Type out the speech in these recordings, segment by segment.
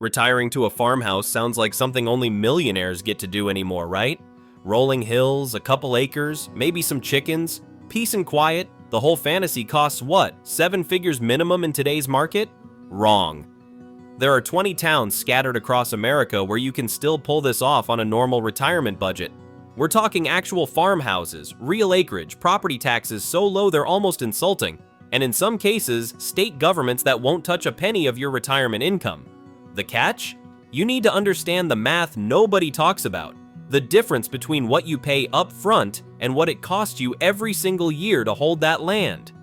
Retiring to a farmhouse sounds like something only millionaires get to do anymore, right? Rolling hills, a couple acres, maybe some chickens, peace and quiet. The whole fantasy costs what? 7 figures minimum in today's market? Wrong. There are 20 towns scattered across America where you can still pull this off on a normal retirement budget. We're talking actual farmhouses, real acreage, property taxes so low they're almost insulting, and in some cases, state governments that won't touch a penny of your retirement income. The catch? You need to understand the math nobody talks about. The difference between what you pay up front and what it costs you every single year to hold that land.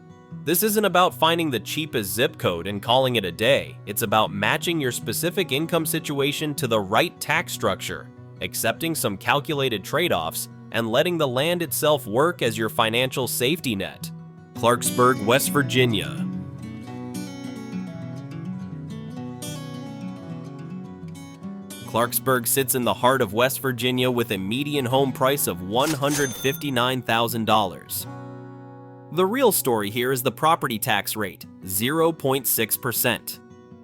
This isn't about finding the cheapest zip code and calling it a day. It's about matching your specific income situation to the right tax structure, accepting some calculated trade-offs, and letting the land itself work as your financial safety net. Clarksburg, West Virginia. Clarksburg sits in the heart of West Virginia with a median home price of $159,000. The real story here is the property tax rate, 0.6%.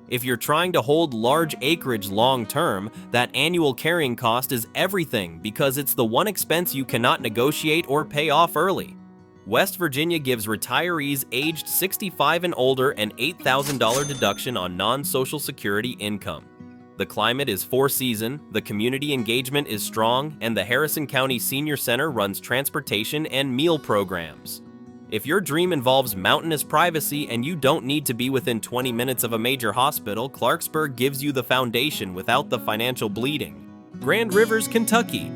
If you're trying to hold large acreage long-term, that annual carrying cost is everything because it's the one expense you cannot negotiate or pay off early. West Virginia gives retirees aged 65 and older an $8,000 deduction on non-Social Security income. The climate is four-season, the community engagement is strong, and the Harrison County Senior Center runs transportation and meal programs. If your dream involves mountainous privacy and you don't need to be within 20 minutes of a major hospital, Clarksburg gives you the foundation without the financial bleeding. Grand Rivers, Kentucky.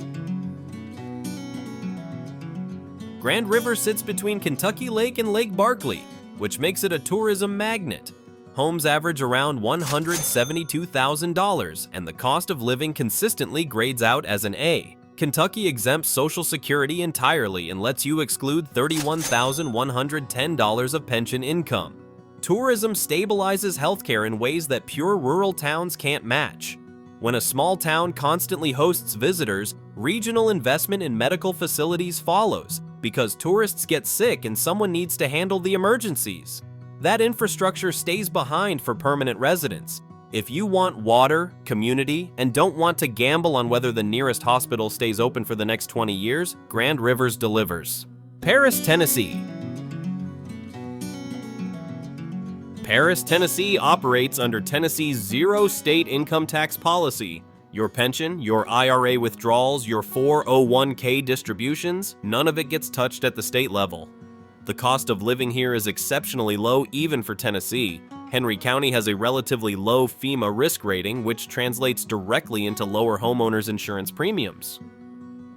Grand River sits between Kentucky Lake and Lake Barkley, which makes it a tourism magnet. Homes average around $172,000, and the cost of living consistently grades out as an A. Kentucky exempts Social Security entirely and lets you exclude $31,110 of pension income. Tourism stabilizes healthcare in ways that pure rural towns can't match. When a small town constantly hosts visitors, regional investment in medical facilities follows, because tourists get sick and someone needs to handle the emergencies. That infrastructure stays behind for permanent residents. If you want water, community, and don't want to gamble on whether the nearest hospital stays open for the next 20 years, Grand Rivers delivers. Paris, Tennessee. Paris, Tennessee operates under Tennessee's zero state income tax policy. Your pension, your IRA withdrawals, your 401k distributions, none of it gets touched at the state level. The cost of living here is exceptionally low even for Tennessee. Henry County has a relatively low FEMA risk rating, which translates directly into lower homeowners insurance premiums.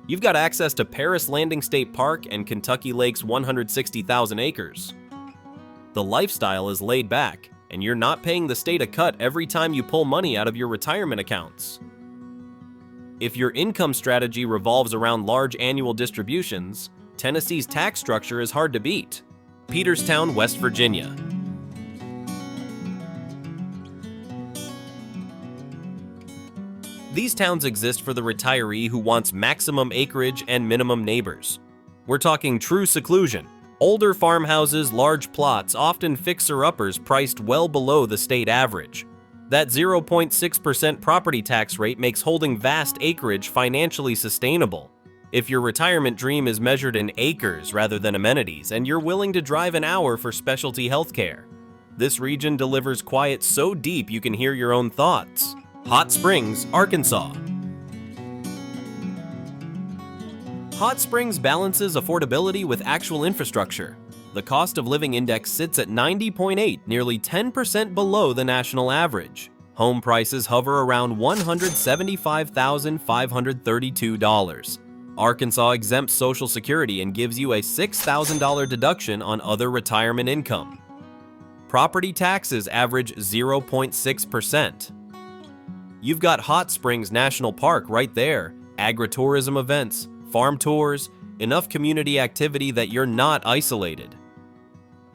You've got access to Paris Landing State Park and Kentucky Lake's 160,000 acres. The lifestyle is laid back, and you're not paying the state a cut every time you pull money out of your retirement accounts. If your income strategy revolves around large annual distributions, Tennessee's tax structure is hard to beat. Peterstown, West Virginia. These towns exist for the retiree who wants maximum acreage and minimum neighbors. We're talking true seclusion. Older farmhouses, large plots, often fixer-uppers priced well below the state average. That 0.6% property tax rate makes holding vast acreage financially sustainable. If your retirement dream is measured in acres rather than amenities, and you're willing to drive an hour for specialty healthcare, this region delivers quiet so deep you can hear your own thoughts. Hot Springs, Arkansas. Hot Springs balances affordability with actual infrastructure. The cost of living index sits at 90.8, nearly 10% below the national average. Home prices hover around $175,532. Arkansas exempts Social Security and gives you a $6,000 deduction on other retirement income. Property taxes average 0.6%. You've got Hot Springs National Park right there, agritourism events, farm tours, enough community activity that you're not isolated.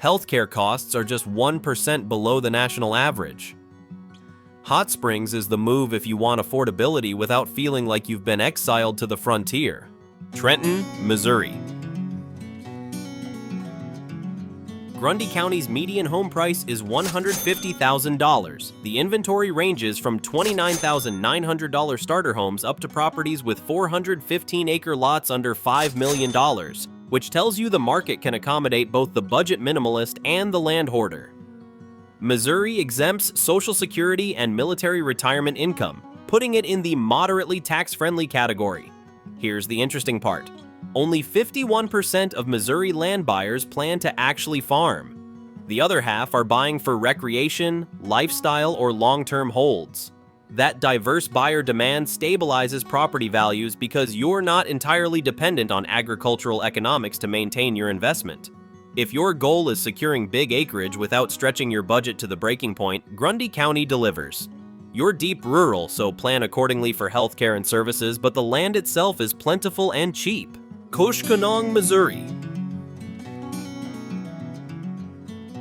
Healthcare costs are just 1% below the national average. Hot Springs is the move if you want affordability without feeling like you've been exiled to the frontier. Trenton, Missouri. Grundy County's median home price is $150,000. The inventory ranges from $29,900 starter homes up to properties with 415-acre lots under $5 million, which tells you the market can accommodate both the budget minimalist and the land hoarder. Missouri exempts Social Security and military retirement income, putting it in the moderately tax-friendly category. Here's the interesting part. Only 51% of Missouri land buyers plan to actually farm. The other half are buying for recreation, lifestyle, or long-term holds. That diverse buyer demand stabilizes property values because you're not entirely dependent on agricultural economics to maintain your investment. If your goal is securing big acreage without stretching your budget to the breaking point, Grundy County delivers. You're deep rural, so plan accordingly for healthcare and services, but the land itself is plentiful and cheap. Koshkonong, Missouri.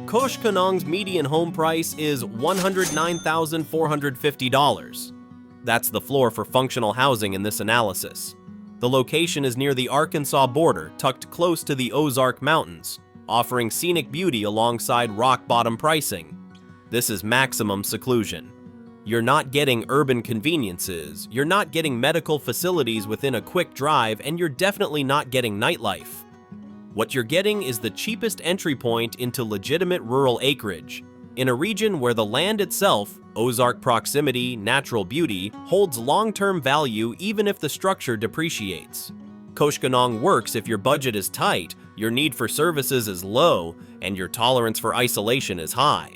Koshkonong's median home price is $109,450. That's the floor for functional housing in this analysis. The location is near the Arkansas border, tucked close to the Ozark Mountains, offering scenic beauty alongside rock-bottom pricing. This is maximum seclusion. You're not getting urban conveniences, you're not getting medical facilities within a quick drive, and you're definitely not getting nightlife. What you're getting is the cheapest entry point into legitimate rural acreage, in a region where the land itself, Ozark proximity, natural beauty, holds long-term value even if the structure depreciates. Koshkonong works if your budget is tight, your need for services is low, and your tolerance for isolation is high.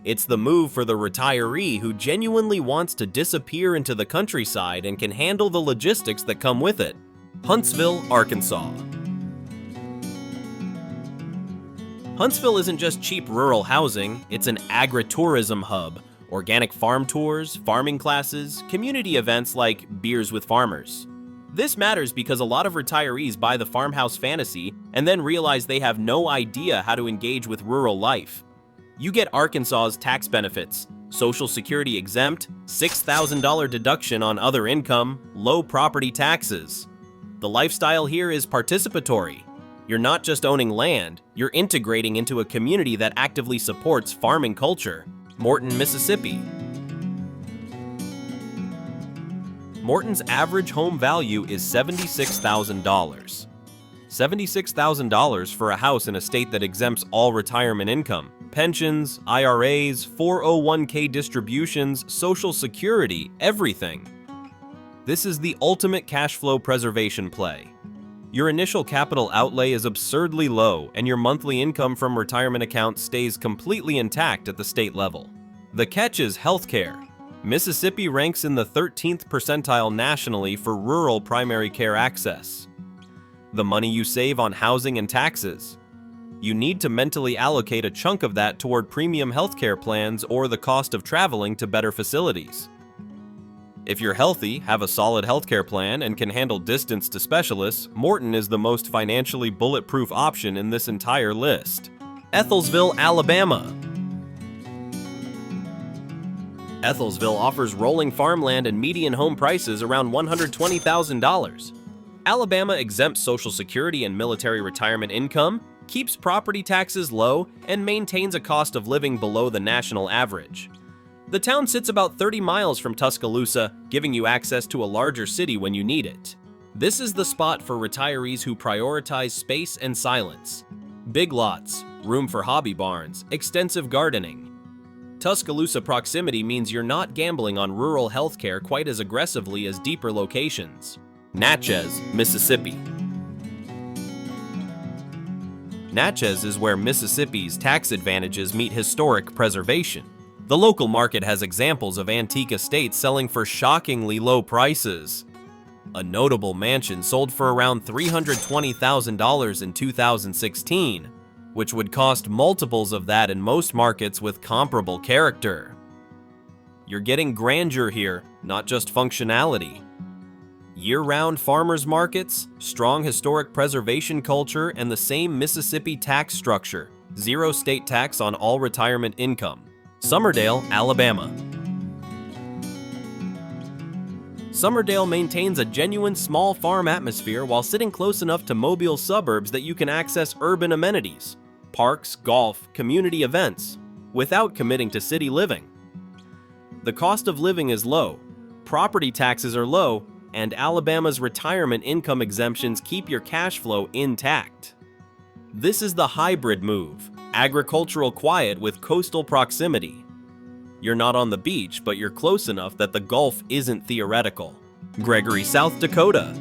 It's the move for the retiree who genuinely wants to disappear into the countryside and can handle the logistics that come with it. Huntsville, Arkansas. Huntsville isn't just cheap rural housing, it's an agritourism hub. Organic farm tours, farming classes, community events like Beers with Farmers. This matters because a lot of retirees buy the farmhouse fantasy and then realize they have no idea how to engage with rural life. You get Arkansas's tax benefits, Social Security exempt, $6,000 deduction on other income, low property taxes. The lifestyle here is participatory. You're not just owning land, you're integrating into a community that actively supports farming culture. Morton, Mississippi. Morton's average home value is $76,000. $76,000 for a house in a state that exempts all retirement income, pensions, IRAs, 401k distributions, Social Security, everything. This is the ultimate cash flow preservation play. Your initial capital outlay is absurdly low, and your monthly income from retirement accounts stays completely intact at the state level. The catch is healthcare. Mississippi ranks in the 13th percentile nationally for rural primary care access. The money you save on housing and taxes. You need to mentally allocate a chunk of that toward premium healthcare plans or the cost of traveling to better facilities. If you're healthy, have a solid healthcare plan, and can handle distance to specialists, Morton is the most financially bulletproof option in this entire list. Ethelsville, Alabama. Ethelsville offers rolling farmland and median home prices around $120,000. Alabama exempts Social Security and military retirement income, keeps property taxes low, and maintains a cost of living below the national average. The town sits about 30 miles from Tuscaloosa, giving you access to a larger city when you need it. This is the spot for retirees who prioritize space and silence. Big lots, room for hobby barns, extensive gardening. Tuscaloosa proximity means you're not gambling on rural healthcare quite as aggressively as deeper locations. Natchez, Mississippi. Natchez is where Mississippi's tax advantages meet historic preservation. The local market has examples of antique estates selling for shockingly low prices. A notable mansion sold for around $320,000 in 2016, which would cost multiples of that in most markets with comparable character. You're getting grandeur here, not just functionality. Year-round farmers markets, strong historic preservation culture, and the same Mississippi tax structure, zero state tax on all retirement income. Summerdale, Alabama. Summerdale maintains a genuine small farm atmosphere while sitting close enough to Mobile suburbs that you can access urban amenities. parks, golf, community events, without committing to city living. The cost of living is low, property taxes are low, and Alabama's retirement income exemptions keep your cash flow intact. This is the hybrid move, agricultural quiet with coastal proximity. You're not on the beach, but you're close enough that the Gulf isn't theoretical. Gregory, South Dakota.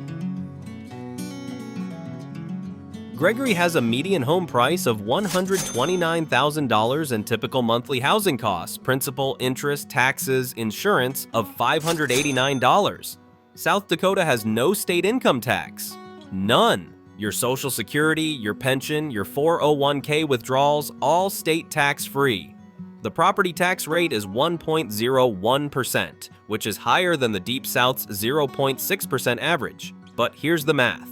Gregory has a median home price of $129,000 and typical monthly housing costs, principal, interest, taxes, insurance of $589. South Dakota has no state income tax. None. Your Social Security, your pension, your 401k withdrawals, all state tax-free. The property tax rate is 1.01%, which is higher than the Deep South's 0.6% average. But here's the math.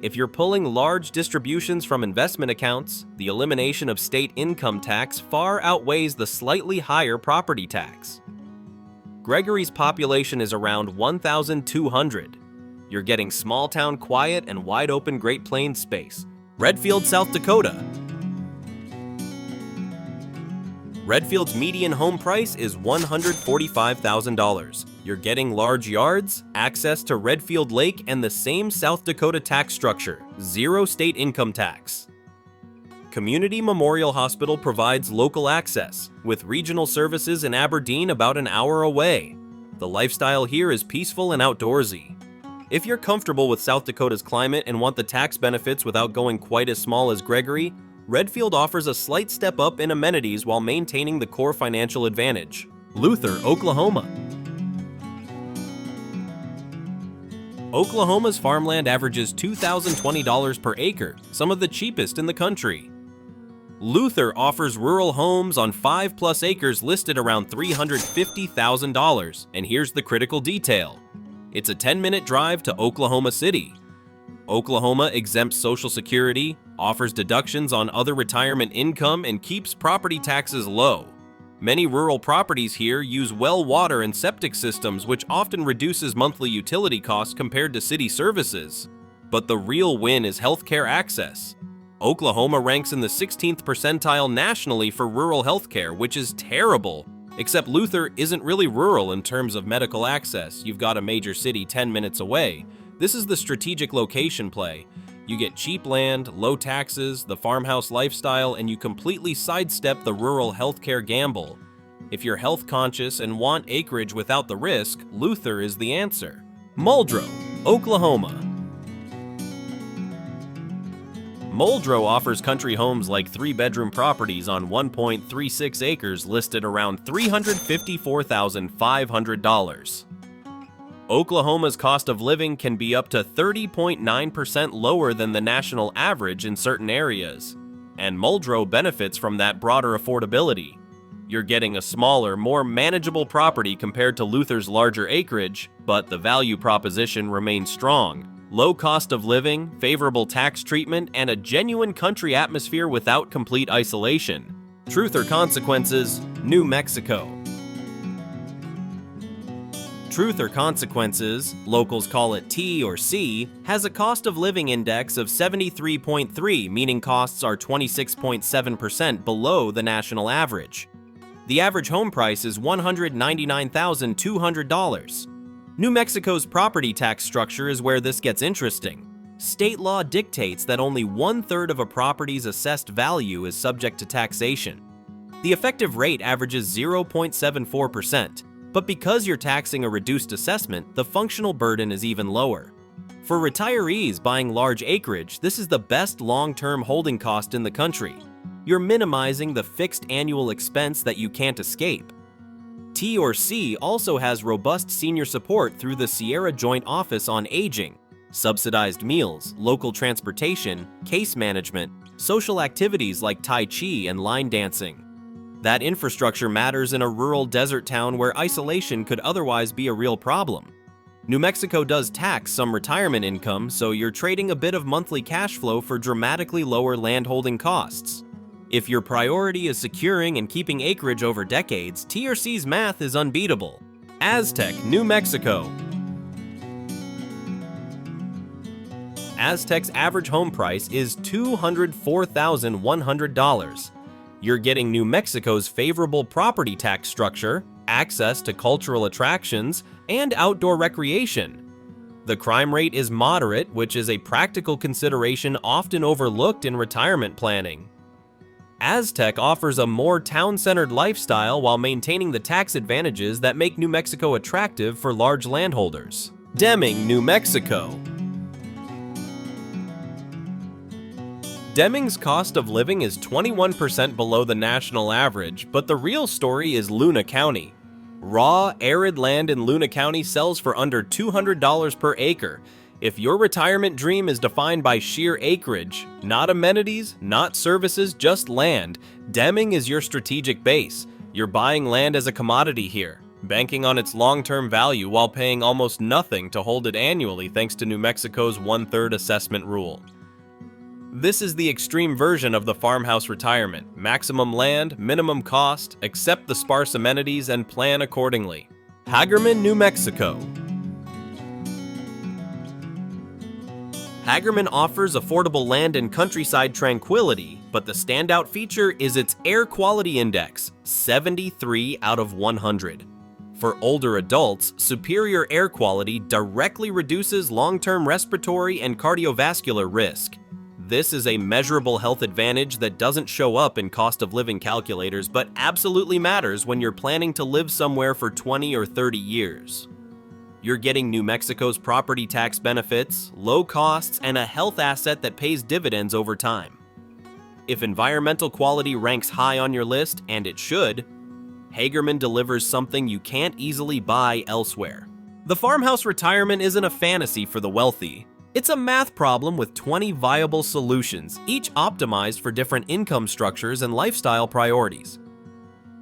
If you're pulling large distributions from investment accounts, the elimination of state income tax far outweighs the slightly higher property tax. Gregory's population is around 1,200. You're getting small-town quiet and wide-open Great Plains space. Redfield, South Dakota. Redfield's median home price is $145,000. You're getting large yards, access to Redfield Lake, and the same South Dakota tax structure, zero state income tax. Community Memorial Hospital provides local access, with regional services in Aberdeen about an hour away. The lifestyle here is peaceful and outdoorsy. If you're comfortable with South Dakota's climate and want the tax benefits without going quite as small as Gregory, Redfield offers a slight step up in amenities while maintaining the core financial advantage. Luther, Oklahoma. Oklahoma's farmland averages $2,020 per acre, some of the cheapest in the country. Luther offers rural homes on 5+ acres listed around $350,000, and here's the critical detail. It's a 10-minute drive to Oklahoma City. Oklahoma exempts Social Security, offers deductions on other retirement income, and keeps property taxes low. Many rural properties here use well water and septic systems, which often reduces monthly utility costs compared to city services. But the real win is healthcare access. Oklahoma ranks in the 16th percentile nationally for rural healthcare, which is terrible. Except Luther isn't really rural in terms of medical access. You've got a major city 10 minutes away. This is the strategic location play. You get cheap land, low taxes, the farmhouse lifestyle, and you completely sidestep the rural healthcare gamble. If you're health conscious and want acreage without the risk, Luther is the answer. Muldrow, Oklahoma. Muldrow offers country homes like 3-bedroom properties on 1.36 acres listed around $354,500. Oklahoma's cost of living can be up to 30.9% lower than the national average in certain areas, and Muldrow benefits from that broader affordability. You're getting a smaller, more manageable property compared to Luther's larger acreage, but the value proposition remains strong. Low cost of living, favorable tax treatment, and a genuine country atmosphere without complete isolation. Truth or Consequences, New Mexico. Truth or Consequences, locals call it T or C, has a cost of living index of 73.3, meaning costs are 26.7% below the national average. The average home price is $199,200. New Mexico's property tax structure is where this gets interesting. State law dictates that only 1/3 of a property's assessed value is subject to taxation. The effective rate averages 0.74%, but because you're taxing a reduced assessment, the functional burden is even lower. For retirees buying large acreage, this is the best long-term holding cost in the country. You're minimizing the fixed annual expense that you can't escape. T or C also has robust senior support through the Sierra Joint Office on Aging, subsidized meals, local transportation, case management, social activities like Tai Chi and line dancing. That infrastructure matters in a rural desert town where isolation could otherwise be a real problem. New Mexico does tax some retirement income, so you're trading a bit of monthly cash flow for dramatically lower landholding costs. If your priority is securing and keeping acreage over decades, T or C's math is unbeatable. Aztec, New Mexico. Aztec's average home price is $204,100. You're getting New Mexico's favorable property tax structure, access to cultural attractions, and outdoor recreation. The crime rate is moderate, which is a practical consideration often overlooked in retirement planning. Aztec offers a more town-centered lifestyle while maintaining the tax advantages that make New Mexico attractive for large landholders. Deming, New Mexico. Deming's cost of living is 21% below the national average, but the real story is Luna County. Raw, arid land in Luna County sells for under $200 per acre. If your retirement dream is defined by sheer acreage, not amenities, not services, just land, Deming is your strategic base. You're buying land as a commodity here, banking on its long-term value while paying almost nothing to hold it annually thanks to New Mexico's 1/3 assessment rule. This is the extreme version of the farmhouse retirement. Maximum land, minimum cost, accept the sparse amenities, and plan accordingly. Hagerman, New Mexico. Hagerman offers affordable land and countryside tranquility, but the standout feature is its air quality index, 73 out of 100. For older adults, superior air quality directly reduces long-term respiratory and cardiovascular risk. This is a measurable health advantage that doesn't show up in cost of living calculators, but absolutely matters when you're planning to live somewhere for 20 or 30 years. You're getting New Mexico's property tax benefits, low costs, and a health asset that pays dividends over time. If environmental quality ranks high on your list, and it should, Hagerman delivers something you can't easily buy elsewhere. The farmhouse retirement isn't a fantasy for the wealthy. It's a math problem with 20 viable solutions, each optimized for different income structures and lifestyle priorities.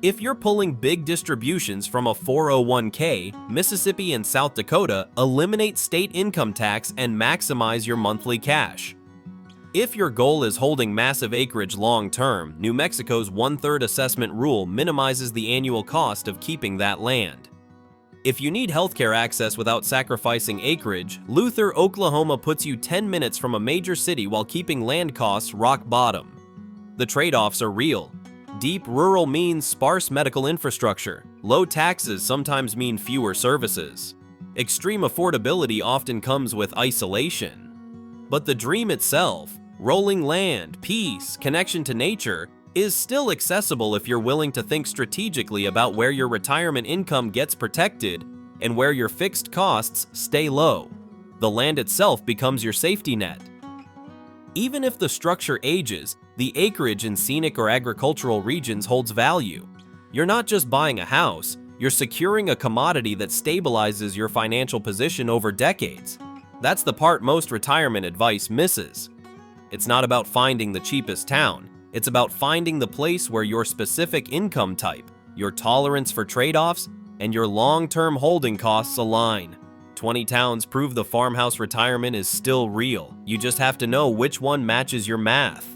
If you're pulling big distributions from a 401k, Mississippi and South Dakota eliminate state income tax and maximize your monthly cash. If your goal is holding massive acreage long-term, New Mexico's 1/3 assessment rule minimizes the annual cost of keeping that land. If you need healthcare access without sacrificing acreage, Luther, Oklahoma puts you 10 minutes from a major city while keeping land costs rock bottom. The trade-offs are real. Deep rural means sparse medical infrastructure. Low taxes sometimes mean fewer services. Extreme affordability often comes with isolation. But the dream itself, rolling land, peace, connection to nature, is still accessible if you're willing to think strategically about where your retirement income gets protected and where your fixed costs stay low. The land itself becomes your safety net. Even if the structure ages, the acreage in scenic or agricultural regions holds value. You're not just buying a house, you're securing a commodity that stabilizes your financial position over decades. That's the part most retirement advice misses. It's not about finding the cheapest town. It's about finding the place where your specific income type, your tolerance for trade-offs, and your long-term holding costs align. 20 towns prove the farmhouse retirement is still real. You just have to know which one matches your math.